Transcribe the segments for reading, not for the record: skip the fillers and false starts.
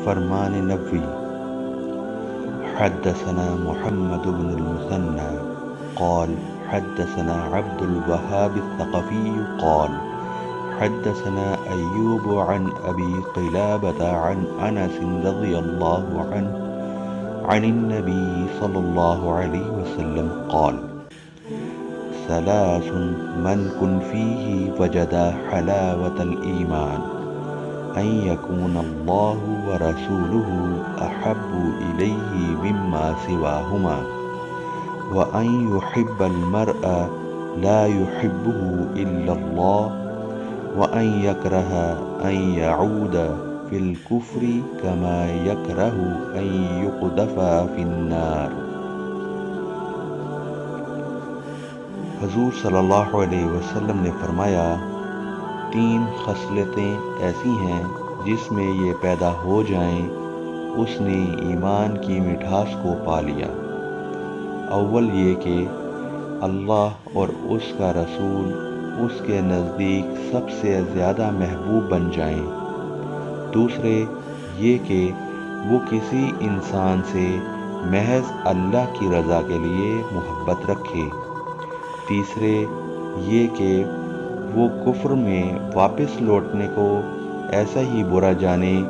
فرمان نبوی۔ حدثنا محمد بن المثنى قال حدثنا عبد الوهاب الثقفي قال حدثنا أيوب عن أبي قلابة عن أنس رضي الله عنه عن النبي صلى الله عليه وسلم قال ثلاث من كن فيه وجد حلاوة الإيمان أن يكون الله ورسوله أحب إليه مما سواهما وأن يحب المرء لا يحبه إلا الله وأن يكره أن يعود في الكفر كما يكره أن يقذف في النار۔ حضور صلی اللہ علیہ وسلم نے فرمایا، تین خصلتیں ایسی ہیں جس میں یہ پیدا ہو جائیں اس نے ایمان کی مٹھاس کو پا لیا۔ اول یہ کہ اللہ اور اس کا رسول اس کے نزدیک سب سے زیادہ محبوب بن جائیں۔ دوسرے یہ کہ وہ کسی انسان سے محض اللہ کی رضا کے لیے محبت رکھے۔ تیسرے یہ کہ وہ کفر میں واپس لوٹنے کو ایسا ہی برا جانے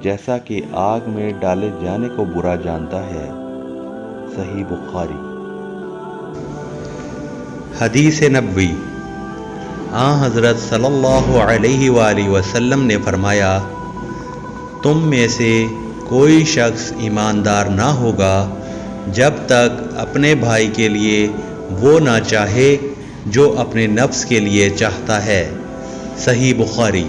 جیسا کہ آگ میں ڈالے جانے کو برا جانتا ہے۔ صحیح بخاری۔ حدیث نبوی۔ آن حضرت صلی اللہ علیہ وآلہ وسلم نے فرمایا، تم میں سے کوئی شخص ایماندار نہ ہوگا جب تک اپنے بھائی کے لیے وہ نہ چاہے جو اپنے نفس کے لیے چاہتا ہے۔ صحیح بخاری۔